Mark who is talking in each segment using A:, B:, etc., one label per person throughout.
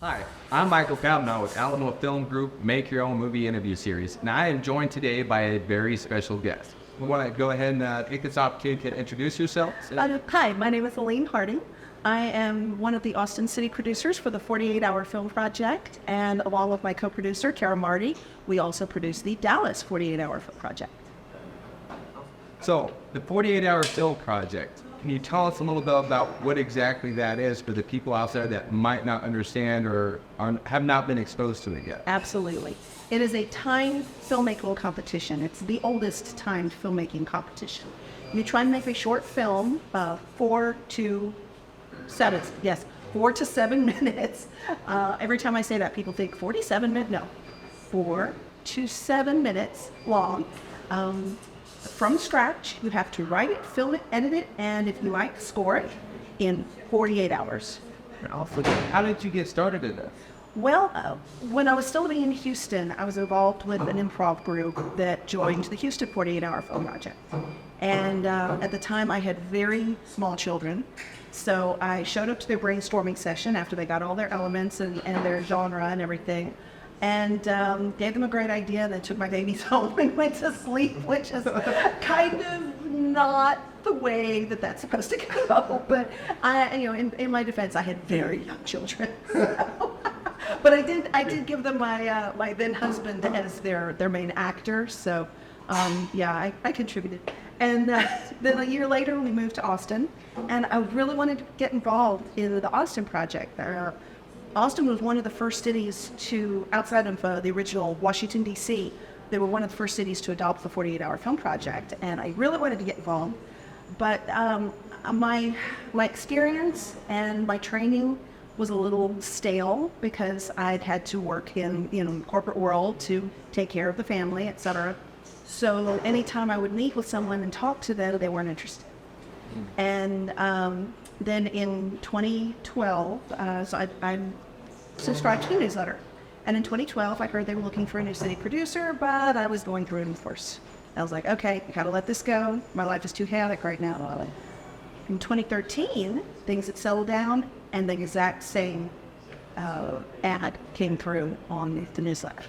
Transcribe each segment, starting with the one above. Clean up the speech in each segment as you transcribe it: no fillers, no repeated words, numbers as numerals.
A: Hi, I'm Michael Kavanaugh with Alamo Film Group Make Your Own Movie Interview Series, and I am joined today by a very special guest. We want to go ahead and take this opportunity to introduce yourself.
B: Hi, my name is Alyne Harding. I am one of the Austin City producers for the 48-Hour Film Project, and along with my co-producer, Kara Marty, we also produce the Dallas 48-Hour Film Project.
A: So, the 48-Hour Film Project, can you tell us a little bit about what exactly that is for the people out there that might not understand or have not been exposed to it yet?
B: Absolutely. It is a timed filmmaking competition. It's the oldest timed filmmaking competition. You try and make a short film, 4 to 7 minutes. Every time I say that, people think 47 minutes. No, 4 to 7 minutes long. From scratch, you have to write it, film it, edit it, and if you like, score it in 48 hours.
A: How did you get started in this?
B: Well, when I was still living in Houston, I was involved with an improv group that joined the Houston 48-Hour Film Project. And at the time, I had very small children. So I showed up to their brainstorming session after they got all their elements and their genre and everything, and gave them a great idea, and then took my babies home and went to sleep, which is kind of not the way that that's supposed to go. But in my defense, I had very young children. But I did give them my then husband as their main actor. So I contributed. And then a year later, we moved to Austin, and I really wanted to get involved in the Austin project. Austin was one of the first cities to, outside of the original Washington, D.C., they were one of the first cities to adopt the 48-Hour Film Project, and I really wanted to get involved. But my experience and my training was a little stale because I'd had to work in the corporate world to take care of the family, etc. So anytime I would meet with someone and talk to them, they weren't interested. And then in 2012, I subscribed to the newsletter. And in 2012, I heard they were looking for a new city producer, but I was going through a divorce. I was like, okay, I gotta let this go. My life is too chaotic right now. In 2013, things had settled down, and the exact same ad came through on the newsletter.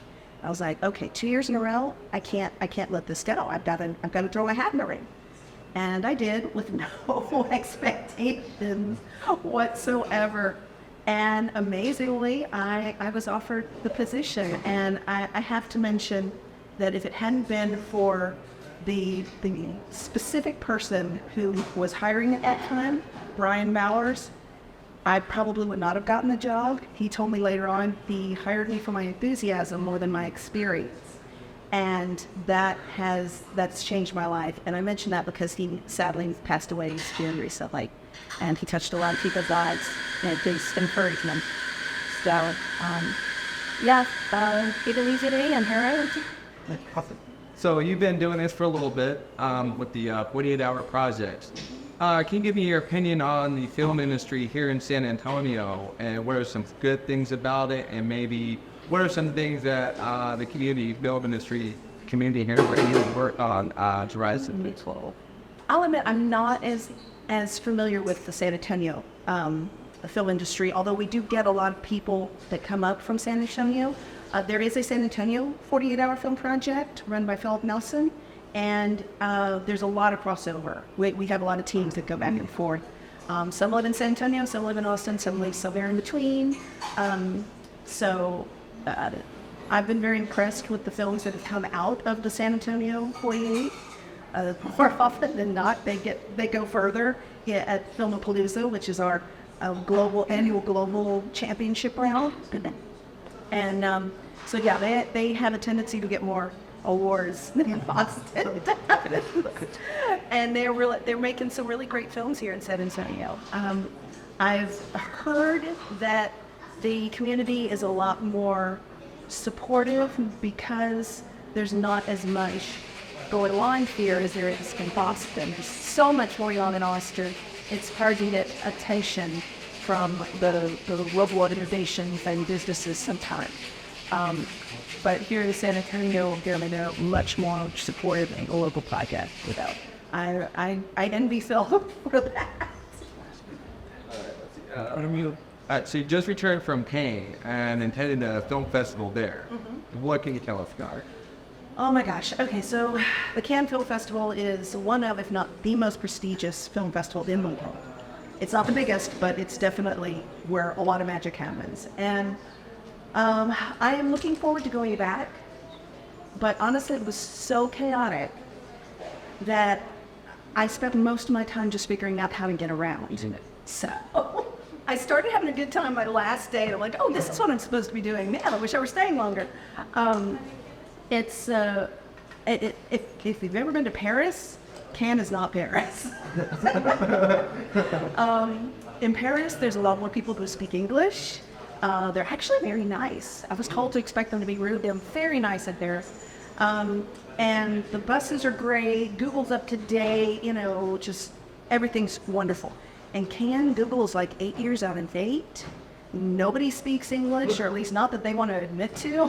B: I was like, okay, 2 years in a row, I can't let this go. I've got to throw my hat in the ring. And I did, with no expectations whatsoever. And amazingly, I was offered the position. And I have to mention that if it hadn't been for the specific person who was hiring at that time, Brian Mallers, I probably would not have gotten the job. He told me later on he hired me for my enthusiasm more than my experience. And that's changed my life. And I mention that because he sadly passed away in June recently. And he touched a lot of people's lives, and it just encouraged them. So, it was easy to and here I am.
A: So you've been doing this for a little bit with the 48-Hour Project. Can you give me your opinion on the film industry here in San Antonio, and what are some good things about it, and maybe what are some things that the community here needs to work on to rise to the level?
B: I'll admit I'm not as familiar with the San Antonio the film industry, although we do get a lot of people that come up from San Antonio. There is a San Antonio 48-Hour Film Project run by Philip Nelson, and there's a lot of crossover. We have a lot of teams that go back and forth. Some live in San Antonio, some live in Austin, some live somewhere in between. I've been very impressed with the films that have come out of the San Antonio 48. More often than not, they go further at Filmapalooza, which is our annual global championship round. And they have a tendency to get more awards than Boston. And they're making some really great films here in San Antonio. I've heard that the community is a lot more supportive because there's not as much going on here as there is in Boston. There's so much going on in Austin. It's hard to get attention from the local organizations and businesses sometimes. But here in San Antonio, they're much more supportive in the local project. I envy Phil for that.
A: So you just returned from Cannes and attended a film festival there. What can you tell us about it?
B: Oh my gosh. Okay, so the Cannes Film Festival is one of, if not the most prestigious film festival in the world. It's not the biggest, but it's definitely where a lot of magic happens. And I am looking forward to going back, but honestly, it was so chaotic that I spent most of my time just figuring out how to get around. So I started having a good time my last day. I'm like, oh, this is what I'm supposed to be doing. Man, I wish I were staying longer. If you've ever been to Paris, Cannes is not Paris. In Paris, there's a lot more people who speak English. They're actually very nice. I was told to expect them to be rude. They're very nice at there. And the buses are great. Google's up to date. Just everything's wonderful. And Google is like 8 years out of date. Nobody speaks English, or at least not that they want to admit to.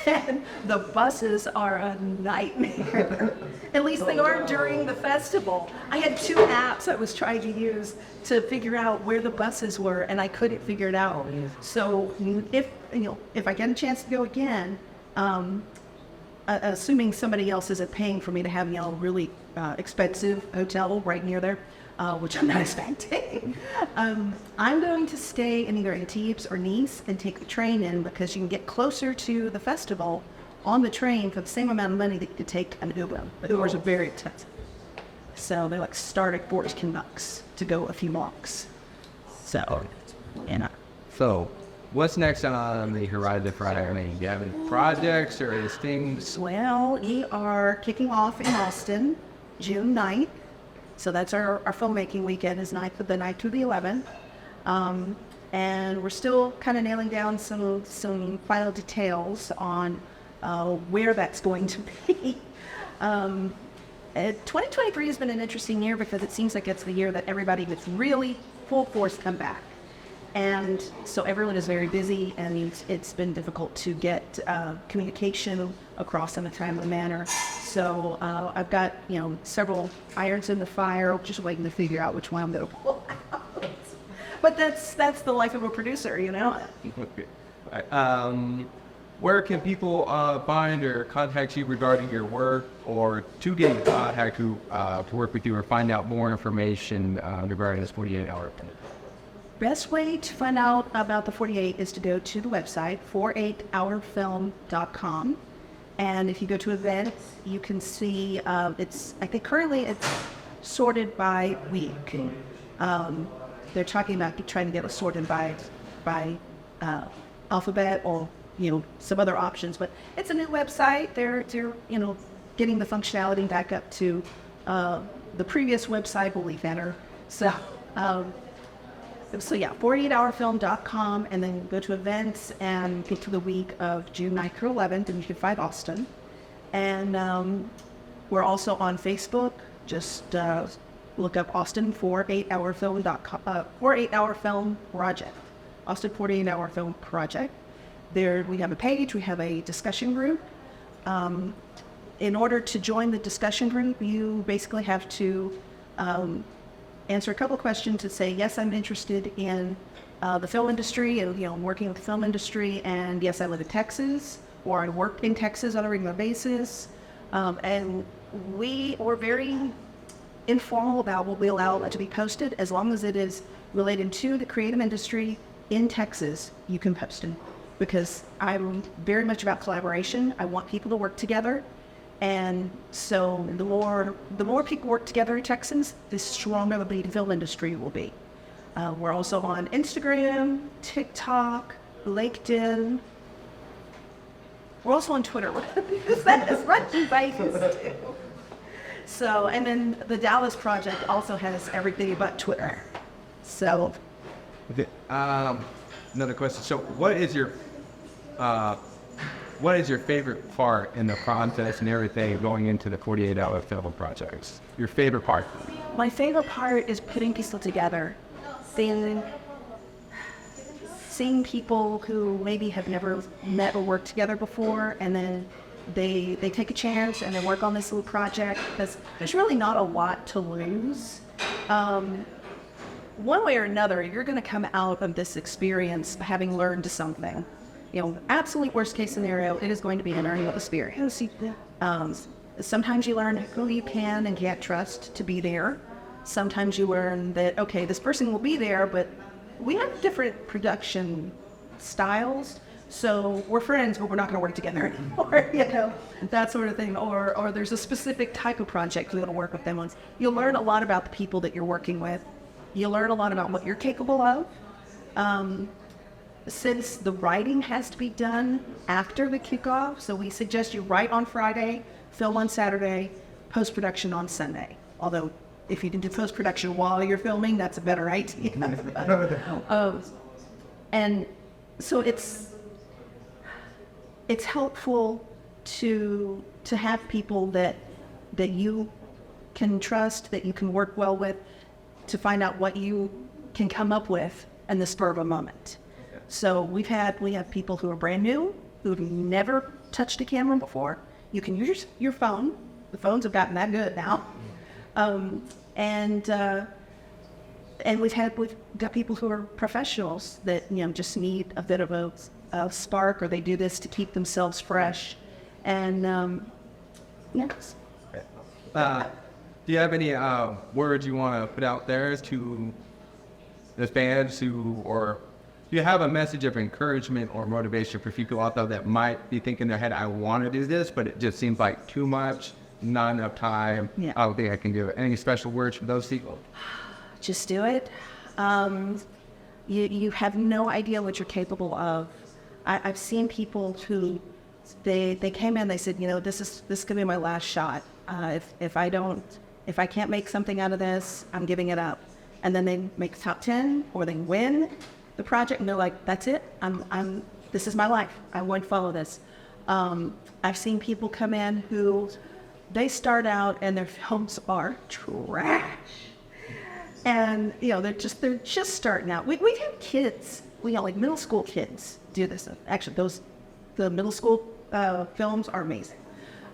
B: And the buses are a nightmare. At least they are during the festival. I had 2 apps I was trying to use to figure out where the buses were, and I couldn't figure it out. So if I get a chance to go again, assuming somebody else isn't paying for me to have a really expensive hotel right near there, which I'm not expecting. I'm going to stay in either Antibes or Nice and take the train in, because you can get closer to the festival on the train for the same amount of money that you could take an Uber. The Ubers are very expensive. So they start at 14 bucks to go a few blocks. So,
A: So, what's next on the horizon for Alyne? Do you have any projects or any things?
B: Well, we are kicking off in Austin, June 9th. So that's our filmmaking weekend is the 9th through the 11th. And we're still kind of nailing down some final details on where that's going to be. 2023 has been an interesting year because it seems like it's the year that everybody with really full force come back. And so everyone is very busy, and it's been difficult to get communication across in a timely manner. So I've got, several irons in the fire, just waiting to figure out which one I'm going to pull out. But that's the life of a producer,
A: Okay. Where can people find or contact you regarding your work, or to get in contact to work with you or find out more information regarding this 48-hour plan?
B: Best way to find out about the 48 is to go to the website, 48hourfilm.com. And if you go to events, you can see I think currently it's sorted by week. They're talking about trying to get it sorted by alphabet or some other options, but it's a new website. They're getting the functionality back up to the previous website, believe better. So yeah, 48hourfilm.com, and then go to events and get to the week of June 9th through 11th, and you can find Austin. And we're also on Facebook. Just look up Austin 48hourfilm.com, 48-hour film project, Austin 48-hour film project. There we have a page, we have a discussion group. In order to join the discussion group, you basically have to answer a couple of questions to say, yes, I'm interested in the film industry and working with the film industry, and yes, I live in Texas, or I work in Texas on a regular basis. And we were very informal about what we allow to be posted. As long as it is related to the creative industry in Texas, you can post it, because I'm very much about collaboration. I want people to work together. And so the more people work together in Texas, the stronger the film industry will be. We're also on Instagram, TikTok, LinkedIn. We're also on Twitter, because that is right in Vegas too. So, and then the Dallas project also has everything but Twitter. So.
A: Okay. Another question. So what is your favorite part in the process and everything going into the 48-hour film projects? Your favorite part?
B: My favorite part is putting people together. Seeing people who maybe have never met or worked together before, and then they take a chance and they work on this little project, because there's really not a lot to lose. one way or another, you're going to come out of this experience having learned something. Absolute worst case scenario, it is going to be a learning experience. Sometimes you learn who you can and can't trust to be there. Sometimes you learn that, okay, this person will be there, but we have different production styles. So we're friends, but we're not going to work together anymore, that sort of thing. Or there's a specific type of project we're going to work with them on. You'll learn a lot about the people that you're working with. You'll learn a lot about what you're capable of. Since the writing has to be done after the kickoff, so we suggest you write on Friday, film on Saturday, post-production on Sunday. Although, if you can do post-production while you're filming, that's a better idea. And so it's helpful to have people that you can trust, that you can work well with, to find out what you can come up with in the spur of a moment. So we have people who are brand new, who've never touched a camera before. You can use your phone. The phones have gotten that good now. And we've got people who are professionals that just need a bit of a spark, or they do this to keep themselves fresh. And yes.
A: Do you have any words you want to put out there to the fans or do you have a message of encouragement or motivation for people out there that might be thinking in their head, I want to do this, but it just seems like too much, not enough time.
B: Yeah.
A: I don't think I can do it. Any special words for those people?
B: Just do it. You have no idea what you're capable of. I've seen people who they came in, they said, this could be my last shot. If I can't make something out of this, I'm giving it up. And then they make top 10 or they win the project and they're like, that's it. This is my life. I won't follow this. I've seen people come in who they start out and their films are trash. And they're just starting out. We have kids, like middle school kids do this. Actually, the middle school films are amazing.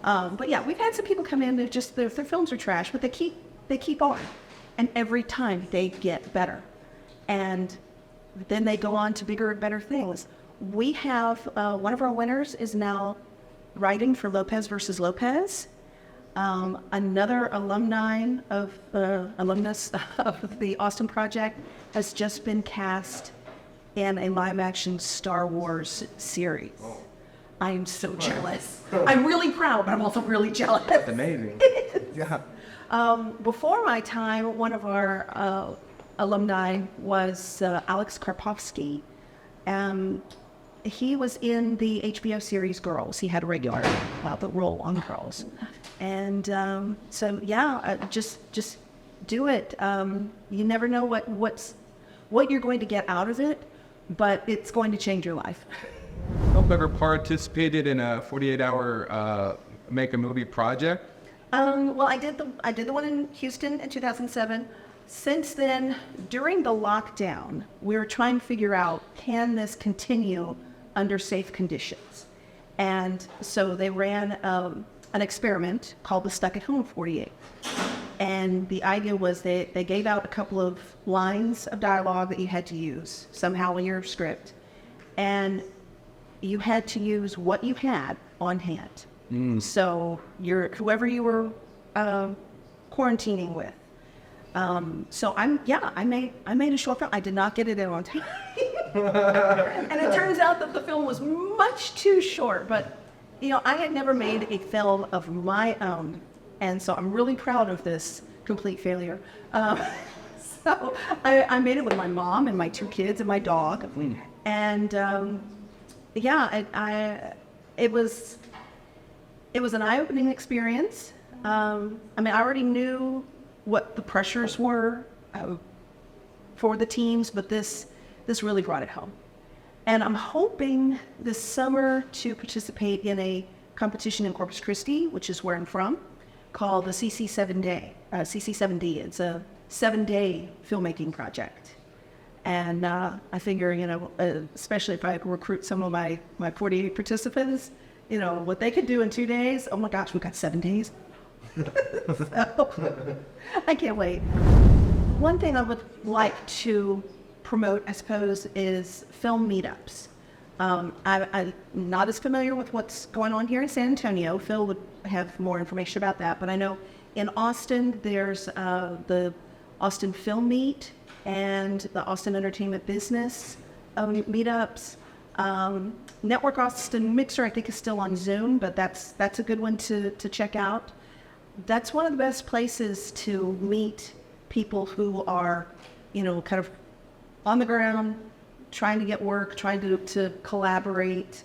B: But yeah, we've had some people come in that their films are trash, but they keep on, and every time they get better, and then they go on to bigger and better things. We have one of our winners is now writing for Lopez versus Lopez. Another alumnus of the Austin Project has just been cast in a live-action Star Wars series. I am so jealous. I'm really proud, but I'm also really jealous.
A: That's amazing. Yeah.
B: Before my time, one of our alumni was Alex Karpovsky. He was in the HBO series Girls. He had a regular role on Girls. And just do it. You never know what you're going to get out of it, but it's going to change your life.
A: Have you ever participated in a 48-hour make a movie project?
B: Well, I did the one in Houston in 2007. Since then, during the lockdown, we were trying to figure out, can this continue under safe conditions? And so they ran an experiment called the Stuck at Home 48. And the idea was they gave out a couple of lines of dialogue that you had to use somehow in your script. And you had to use what you had on hand. So whoever you were quarantining with. So I made a short film. I did not get it in on time. And it turns out that the film was much too short, but I had never made a film of my own, and so I'm really proud of this complete failure. So I made it with my mom and my 2 kids and my dog, and it was an eye-opening experience. I already knew what the pressures were for the teams, but this really brought it home. And I'm hoping this summer to participate in a competition in Corpus Christi, which is where I'm from, called the CC7D. It's a 7-day filmmaking project. And I figure, especially if I recruit some of my 48 participants, what they could do in 2 days, oh my gosh, we've got 7 days. I can't wait. one thing I would like to promote, I suppose, is film meetups. I'm not as familiar with what's going on here in San Antonio. Phil would have more information about that, but I know in Austin, there's the Austin Film Meet and the Austin Entertainment Business meetups. Network Austin Mixer, I think, is still on Zoom, but that's a good one to check out. That's one of the best places to meet people who are, kind of on the ground, trying to get work, trying to collaborate,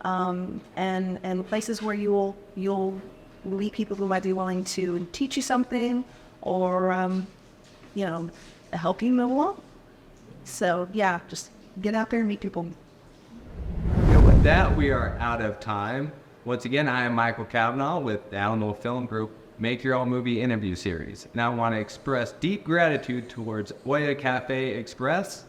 B: and places where you'll meet people who might be willing to teach you something or, help you move along. So yeah, just get out there and meet people.
A: With that, we are out of time. Once again, I am Michael Kavanaugh with the Alamo Film Group Make Your Own Movie interview series. And I want to express deep gratitude towards Oya Cafe Express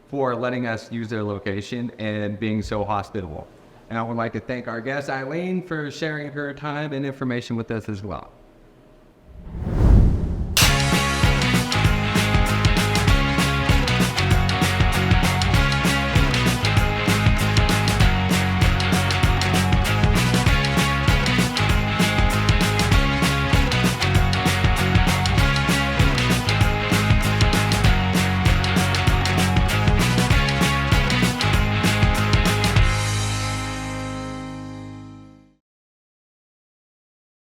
A: for letting us use their location and being so hospitable. And I would like to thank our guest, Alyne, for sharing her time and information with us as well.